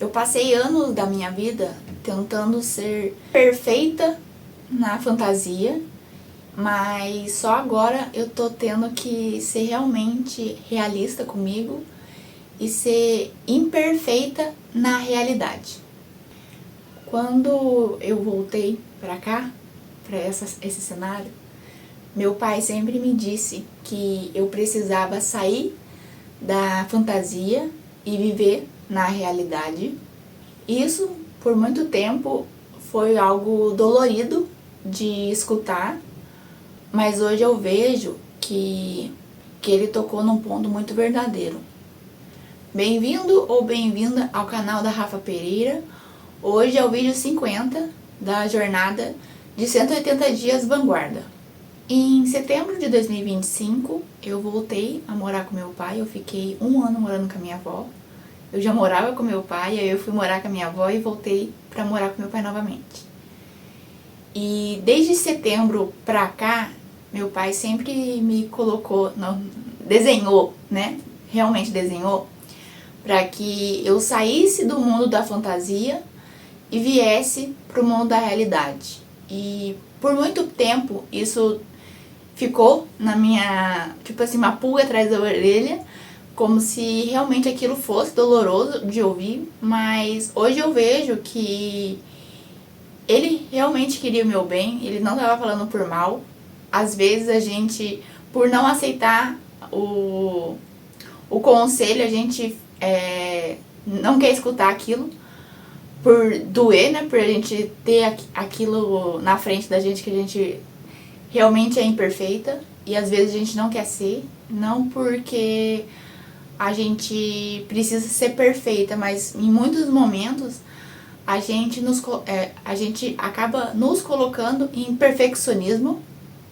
Eu passei anos da minha vida tentando ser perfeita na fantasia, mas só agora eu tô tendo que ser realmente realista comigo e ser imperfeita na realidade. Quando eu voltei pra cá, pra esse cenário, meu pai sempre me disse que eu precisava sair da fantasia e viver na realidade. Isso, por muito tempo, foi algo dolorido de escutar, mas hoje eu vejo que ele tocou num ponto muito verdadeiro. Bem-vindo ou bem-vinda ao canal da Rafa Pereira. Hoje é o vídeo 50 da jornada de 180 dias Vanguarda. Em setembro de 2025, eu voltei a morar com meu pai. Eu fiquei 1 ano morando com a minha avó. Eu já morava com meu pai, aí eu fui morar com a minha avó e voltei pra morar com meu pai novamente. E desde setembro pra cá, meu pai sempre me colocou, desenhou, né? Realmente desenhou, para que eu saísse do mundo da fantasia e viesse pro mundo da realidade. E por muito tempo isso ficou na minha, tipo assim, uma pulga atrás da orelha, como se realmente aquilo fosse doloroso de ouvir, mas hoje eu vejo que ele realmente queria o meu bem, ele não estava falando por mal. Às vezes a gente, por não aceitar o conselho, a gente não quer escutar aquilo, por doer, né? Por a gente ter aquilo na frente da gente que a gente realmente é imperfeita, e às vezes a gente não quer ser, não porque a gente precisa ser perfeita, mas em muitos momentos a gente acaba nos colocando em perfeccionismo.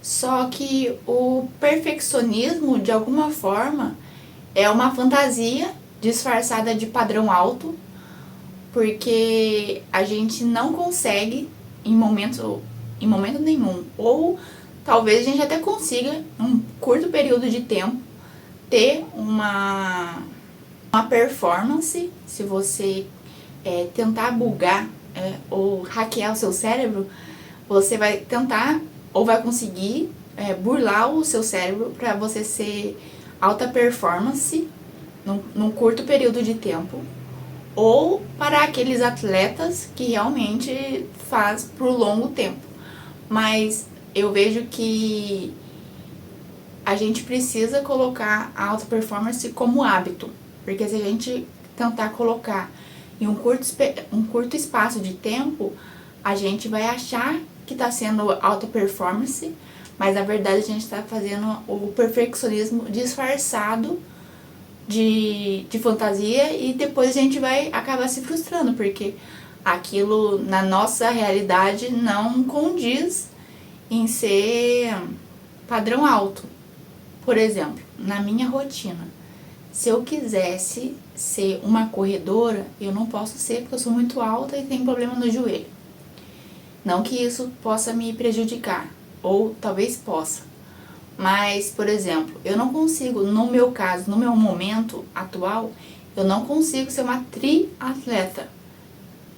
Só que o perfeccionismo, de alguma forma, é uma fantasia disfarçada de padrão alto, porque a gente não consegue em momento nenhum, ou talvez a gente até consiga, em um curto período de tempo, ter uma performance. Se você tentar bugar ou hackear o seu cérebro, você vai tentar ou vai conseguir burlar o seu cérebro para você ser alta performance num curto período de tempo, ou para aqueles atletas que realmente faz por longo tempo. Mas eu vejo que a gente precisa colocar a alta performance como hábito, porque se a gente tentar colocar em um curto espaço de tempo, a gente vai achar que está sendo alta performance, mas na verdade a gente está fazendo o perfeccionismo disfarçado de fantasia, e depois a gente vai acabar se frustrando, porque aquilo na nossa realidade não condiz em ser padrão alto. Por exemplo, na minha rotina, se eu quisesse ser uma corredora, eu não posso ser porque eu sou muito alta e tenho problema no joelho. Não que isso possa me prejudicar, ou talvez possa. Mas, por exemplo, eu não consigo, no meu caso, no meu momento atual, eu não consigo ser uma triatleta,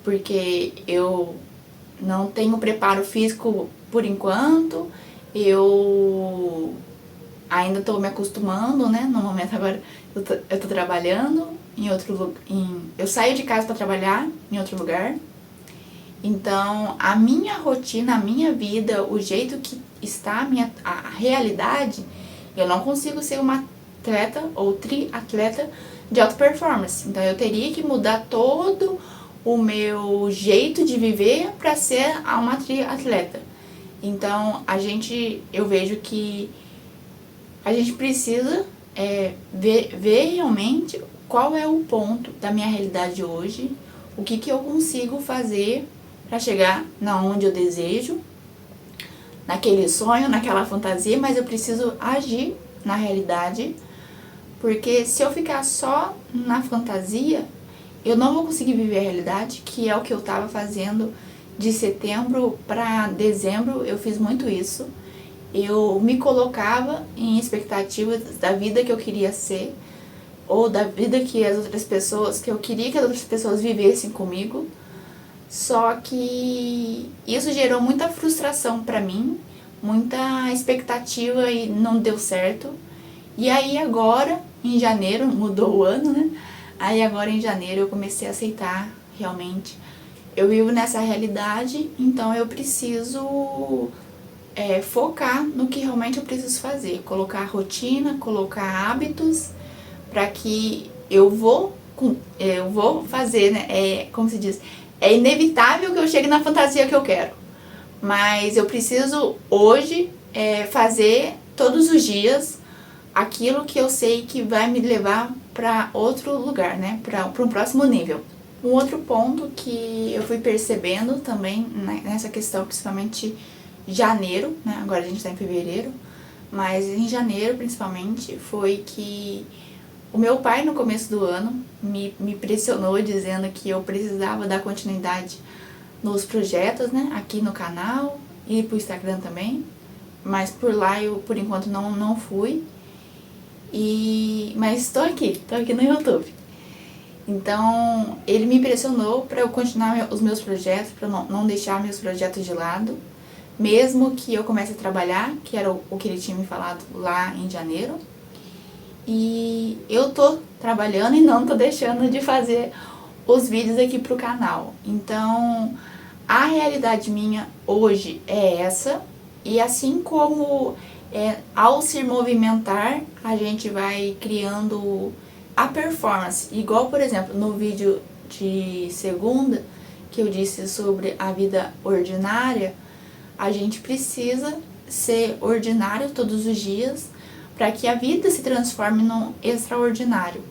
porque eu não tenho preparo físico por enquanto, eu ainda estou me acostumando, né? No momento agora eu tô trabalhando em outro lugar, eu saio de casa para trabalhar em outro lugar. Então, a minha rotina, a minha vida, o jeito que está a realidade, eu não consigo ser uma atleta ou triatleta de alta performance. Então, eu teria que mudar todo o meu jeito de viver para ser uma triatleta. Então, eu vejo que a gente precisa ver realmente qual é o ponto da minha realidade hoje, o que eu consigo fazer para chegar na onde eu desejo, naquele sonho, naquela fantasia, mas eu preciso agir na realidade, porque se eu ficar só na fantasia, eu não vou conseguir viver a realidade, que é o que eu estava fazendo de setembro para dezembro. Eu fiz muito isso. Eu me colocava em expectativas da vida que eu queria ser, ou da vida que as outras pessoas, que eu queria que as outras pessoas vivessem comigo. Só que isso gerou muita frustração pra mim, muita expectativa e não deu certo. E aí agora, em janeiro, mudou o ano, né? Aí agora em janeiro eu comecei a aceitar realmente. Eu vivo nessa realidade, então eu preciso focar no que realmente eu preciso fazer. Colocar rotina, colocar hábitos para que eu vou fazer, né? Como se diz? É inevitável que eu chegue na fantasia que eu quero. Mas eu preciso hoje fazer todos os dias aquilo que eu sei que vai me levar para outro lugar, né? Para um próximo nível. Um outro ponto que eu fui percebendo também nessa questão, principalmente janeiro, né? Agora a gente está em fevereiro, mas em janeiro principalmente, foi que o meu pai no começo do ano me pressionou dizendo que eu precisava dar continuidade nos projetos, né? Aqui no canal e pro Instagram também, mas por lá eu por enquanto não fui. Mas estou aqui no YouTube. Então, ele me pressionou para eu continuar os meus projetos, para não deixar meus projetos de lado, mesmo que eu comece a trabalhar, que era o que ele tinha me falado lá em janeiro. E eu tô trabalhando e não tô deixando de fazer os vídeos aqui pro canal. Então, a realidade minha hoje é essa, e assim como ao se movimentar, a gente vai criando a performance. Igual, por exemplo, no vídeo de segunda, que eu disse sobre a vida ordinária, a gente precisa ser ordinário todos os dias para que a vida se transforme num extraordinário.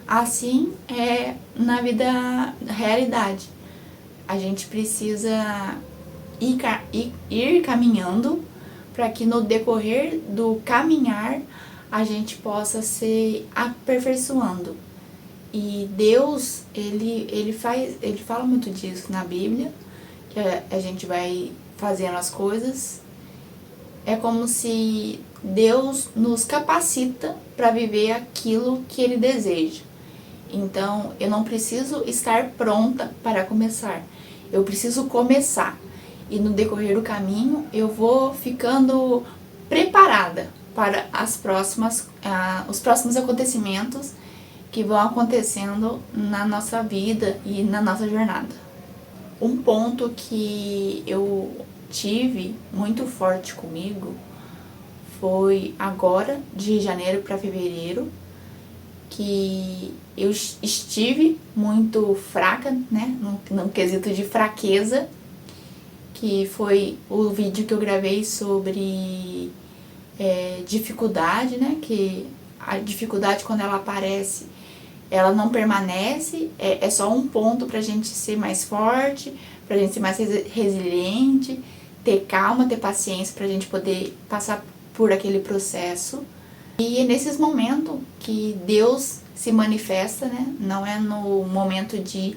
Assim é na vida realidade. A gente precisa ir caminhando para que no decorrer do caminhar a gente possa se aperfeiçoando. E Deus, ele fala muito disso na Bíblia, que a gente vai fazendo as coisas. É como se Deus nos capacita para viver aquilo que Ele deseja. Então, eu não preciso estar pronta para começar. Eu preciso começar. E no decorrer do caminho, eu vou ficando preparada para os próximos acontecimentos que vão acontecendo na nossa vida e na nossa jornada. Um ponto que eu tive muito forte comigo foi agora, de janeiro para fevereiro, que eu estive muito fraca, né, no quesito de fraqueza, que foi o vídeo que eu gravei sobre dificuldade, né, que a dificuldade, quando ela aparece, ela não permanece, é só um ponto pra gente ser mais forte, pra gente ser mais resiliente, ter calma, ter paciência pra gente poder passar por aquele processo. E é nesses momentos que Deus se manifesta, né? Não é no momento de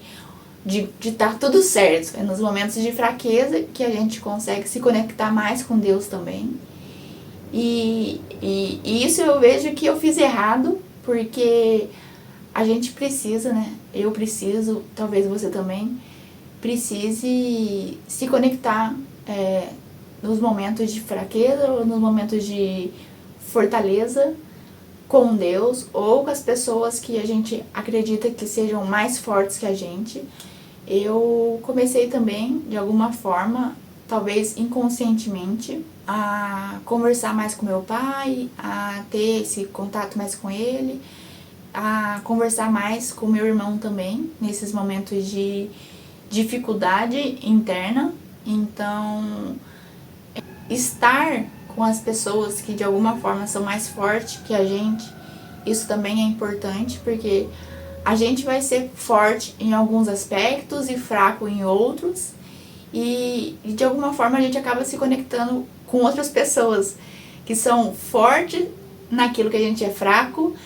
estar tudo certo, é nos momentos de fraqueza que a gente consegue se conectar mais com Deus também. E isso eu vejo que eu fiz errado, porque a gente precisa, né? Eu preciso, talvez você também precise se conectar nos momentos de fraqueza ou nos momentos de fortaleza com Deus ou com as pessoas que a gente acredita que sejam mais fortes que a gente. Eu comecei também, de alguma forma, talvez inconscientemente, a conversar mais com meu pai, a ter esse contato mais com ele, a conversar mais com meu irmão também, nesses momentos de dificuldade interna. Então, estar com as pessoas que de alguma forma são mais fortes que a gente, isso também é importante, porque a gente vai ser forte em alguns aspectos e fraco em outros, e de alguma forma a gente acaba se conectando com outras pessoas que são fortes naquilo que a gente é fraco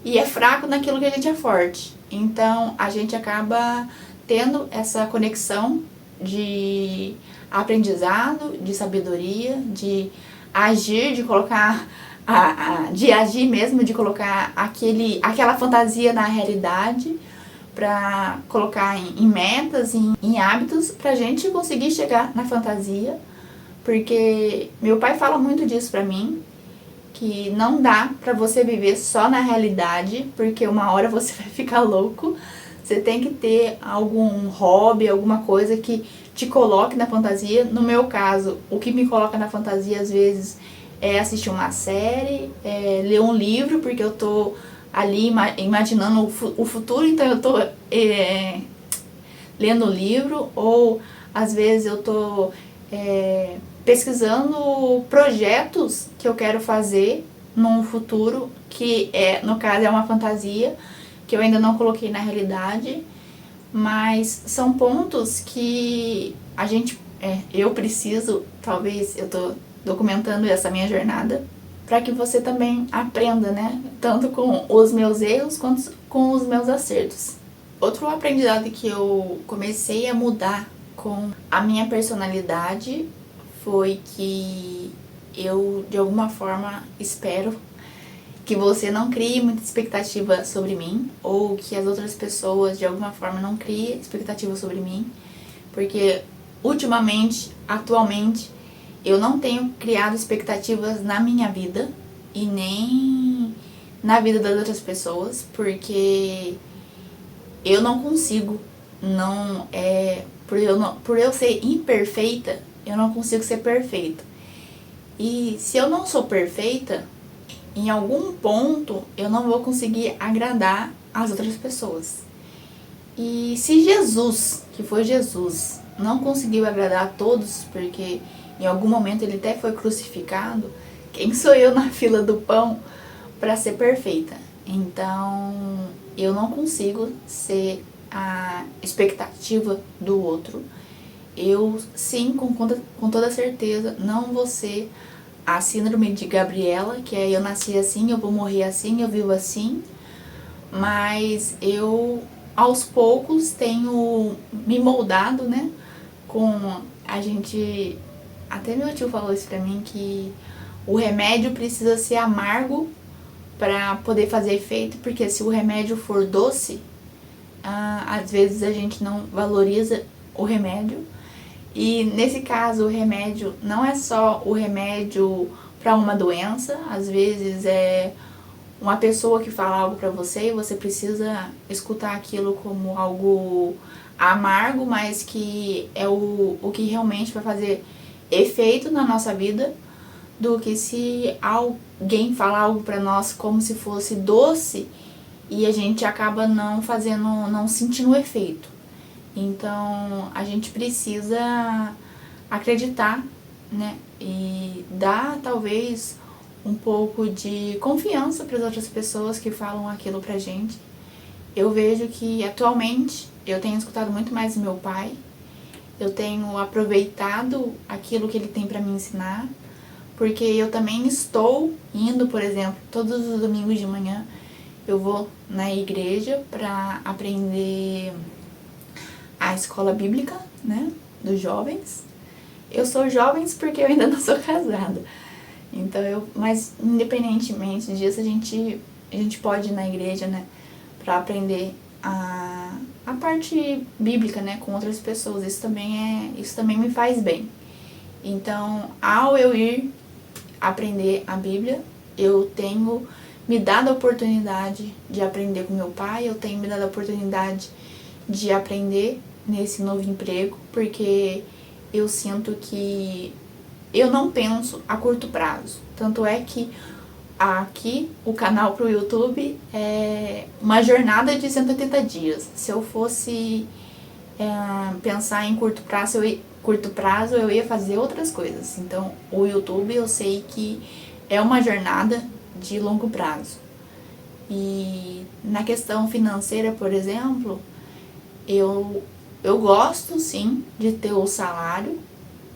e é fraco naquilo que a gente é forte. Então a gente acaba tendo essa conexão de aprendizado, de sabedoria, de agir, de colocar de agir mesmo, de colocar aquela fantasia na realidade, para colocar em metas, em hábitos, pra gente conseguir chegar na fantasia. Porque meu pai fala muito disso pra mim, que não dá pra você viver só na realidade, porque uma hora você vai ficar louco. Você tem que ter algum hobby, alguma coisa que te coloque na fantasia. No meu caso, o que me coloca na fantasia às vezes é assistir uma série, ler um livro, porque eu tô ali imaginando o futuro, então eu tô lendo o livro, ou às vezes eu tô pesquisando projetos que eu quero fazer num futuro, que no caso é uma fantasia, que eu ainda não coloquei na realidade, mas são pontos que a gente, eu preciso, talvez eu tô documentando essa minha jornada, para que você também aprenda, né? Tanto com os meus erros quanto com os meus acertos. Outro aprendizado que eu comecei a mudar com a minha personalidade foi que eu, de alguma forma, espero que você não crie muita expectativa sobre mim, ou que as outras pessoas, de alguma forma, não criem expectativa sobre mim, porque atualmente, eu não tenho criado expectativas na minha vida e nem na vida das outras pessoas, porque eu não consigo, por eu ser imperfeita, eu não consigo ser perfeita. E se eu não sou perfeita, em algum ponto eu não vou conseguir agradar as outras pessoas. E se Jesus, que foi Jesus, não conseguiu agradar a todos, porque em algum momento ele até foi crucificado, quem sou eu na fila do pão para ser perfeita? Então eu não consigo ser a expectativa do outro. Eu sim, com toda certeza, não vou ser a síndrome de Gabriela, que é eu nasci assim, eu vou morrer assim, eu vivo assim, mas eu aos poucos tenho me moldado, né, com a gente, até meu tio falou isso pra mim, que o remédio precisa ser amargo para poder fazer efeito, porque se o remédio for doce, às vezes a gente não valoriza o remédio. E nesse caso o remédio não é só o remédio para uma doença, às vezes é uma pessoa que fala algo para você e você precisa escutar aquilo como algo amargo, mas que é o que realmente vai fazer efeito na nossa vida, do que se alguém falar algo para nós como se fosse doce e a gente acaba não sentindo o efeito. Então a gente precisa acreditar, né, e dar talvez um pouco de confiança para as outras pessoas que falam aquilo pra gente. Eu vejo que atualmente eu tenho escutado muito mais meu pai, eu tenho aproveitado aquilo que ele tem para me ensinar, porque eu também estou indo, por exemplo, todos os domingos de manhã eu vou na igreja para aprender a escola bíblica, né, dos jovens. Eu sou jovens porque eu ainda não sou casada. Então mas independentemente disso, a gente pode ir na igreja, né, para aprender a parte bíblica, né, com outras pessoas. Isso também me faz bem. Então, ao eu ir aprender a Bíblia, eu tenho me dado a oportunidade de aprender com meu pai, eu tenho me dado a oportunidade de aprender nesse novo emprego, porque eu sinto que eu não penso a curto prazo. Tanto é que aqui o canal pro YouTube é uma jornada de 180 dias. Se eu fosse pensar em curto prazo, eu ia fazer outras coisas. Então, o YouTube eu sei que é uma jornada de longo prazo. E na questão financeira, por exemplo, eu gosto sim de ter o salário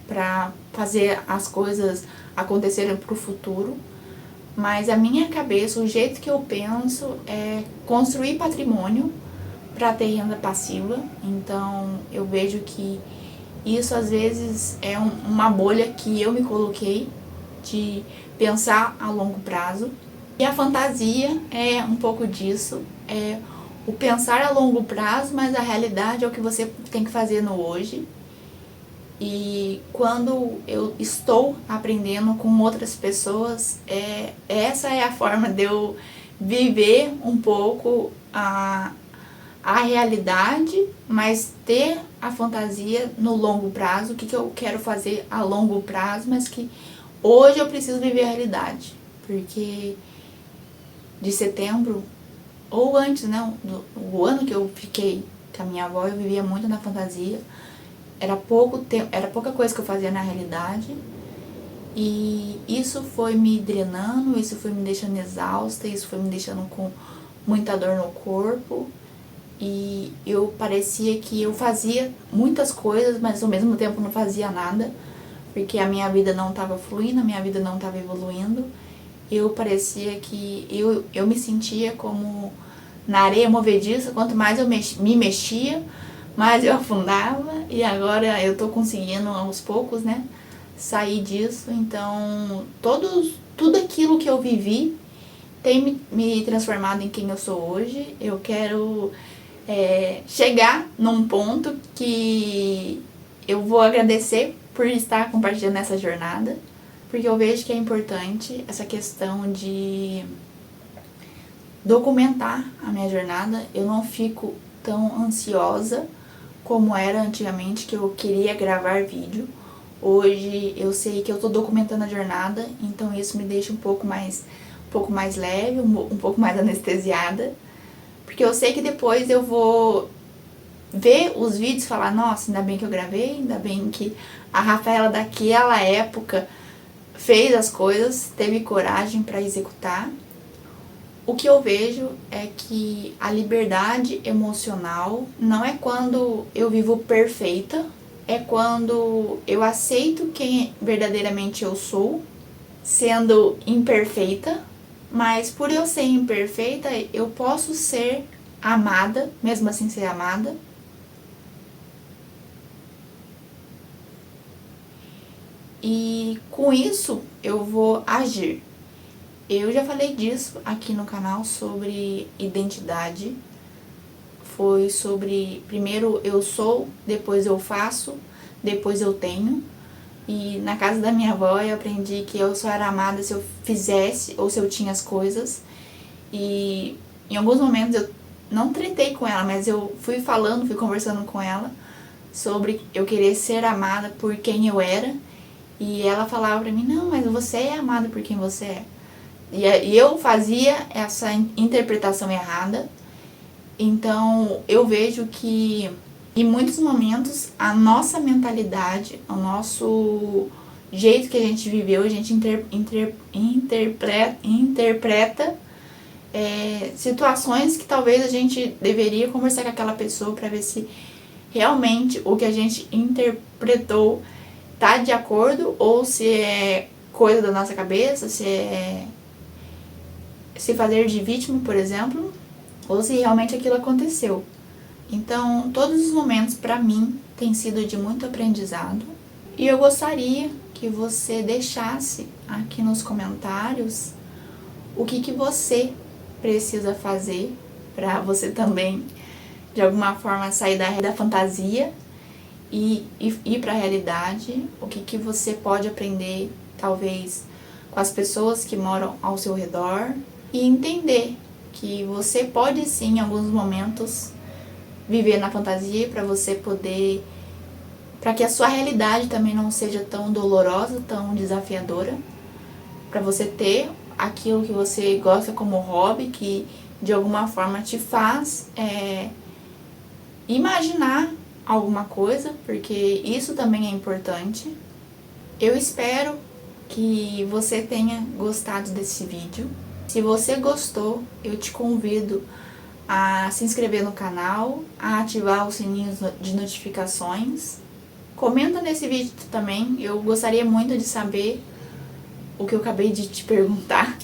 para fazer as coisas acontecerem pro futuro, mas a minha cabeça, o jeito que eu penso é construir patrimônio para ter renda passiva. Então eu vejo que isso às vezes é uma bolha que eu me coloquei de pensar a longo prazo. E a fantasia é um pouco disso, é o pensar a longo prazo, mas a realidade é o que você tem que fazer no hoje. E quando eu estou aprendendo com outras pessoas, essa é a forma de eu viver um pouco a realidade, mas ter a fantasia no longo prazo, o que eu quero fazer a longo prazo, mas que hoje eu preciso viver a realidade. Porque de setembro, ou antes, né, o ano que eu fiquei com a minha avó, eu vivia muito na fantasia. Era pouco tempo, era pouca coisa que eu fazia na realidade. E isso foi me drenando, isso foi me deixando exausta, isso foi me deixando com muita dor no corpo. E eu parecia que eu fazia muitas coisas, mas ao mesmo tempo não fazia nada, porque a minha vida não estava fluindo, a minha vida não estava evoluindo. Eu parecia que eu me sentia como na areia movediça. Quanto mais eu me mexia, mais eu afundava. E agora eu tô conseguindo aos poucos, né, sair disso. Então tudo aquilo que eu vivi tem me transformado em quem eu sou hoje. Eu quero chegar num ponto que eu vou agradecer por estar compartilhando essa jornada, porque eu vejo que é importante essa questão de documentar a minha jornada. Eu não fico tão ansiosa como era antigamente, que eu queria gravar vídeo. Hoje eu sei que eu tô documentando a jornada, então isso me deixa um pouco mais leve, um pouco mais anestesiada, porque eu sei que depois eu vou ver os vídeos e falar, nossa, ainda bem que eu gravei, ainda bem que a Rafaela daquela época fez as coisas, teve coragem para executar. O que eu vejo é que a liberdade emocional não é quando eu vivo perfeita, é quando eu aceito quem verdadeiramente eu sou, sendo imperfeita, mas por eu ser imperfeita, eu posso ser amada, mesmo assim ser amada. E com isso eu vou agir. Eu já falei disso aqui no canal sobre identidade. Foi sobre, primeiro eu sou, depois eu faço, depois eu tenho. E na casa da minha avó eu aprendi que eu só era amada se eu fizesse ou se eu tinha as coisas. E em alguns momentos eu não tretei com ela, mas eu fui falando, fui conversando com ela sobre eu querer ser amada por quem eu era. E ela falava pra mim, não, mas você é amada por quem você é. E eu fazia essa interpretação errada. Então eu vejo que em muitos momentos a nossa mentalidade, o nosso jeito que a gente viveu, a gente interpreta situações que talvez a gente deveria conversar com aquela pessoa para ver se realmente o que a gente interpretou tá de acordo, ou se é coisa da nossa cabeça, se é se fazer de vítima, por exemplo, ou se realmente aquilo aconteceu. Então, todos os momentos para mim têm sido de muito aprendizado, e eu gostaria que você deixasse aqui nos comentários o que você precisa fazer para você também, de alguma forma, sair da fantasia e ir para a realidade. O que você pode aprender, talvez, com as pessoas que moram ao seu redor, e entender que você pode sim, em alguns momentos, viver na fantasia para você poder, para que a sua realidade também não seja tão dolorosa, tão desafiadora, para você ter aquilo que você gosta como hobby, que de alguma forma te faz imaginar alguma coisa, porque isso também é importante. Eu espero que você tenha gostado desse vídeo. Se você gostou, eu te convido a se inscrever no canal, a ativar os sininhos de notificações. Comenta nesse vídeo também, eu gostaria muito de saber o que eu acabei de te perguntar,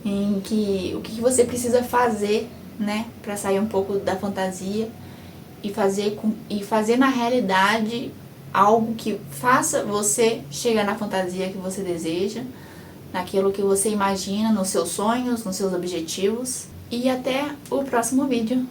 o que você precisa fazer, né, para sair um pouco da fantasia e fazer na realidade algo que faça você chegar na fantasia que você deseja, naquilo que você imagina, nos seus sonhos, nos seus objetivos. E até o próximo vídeo.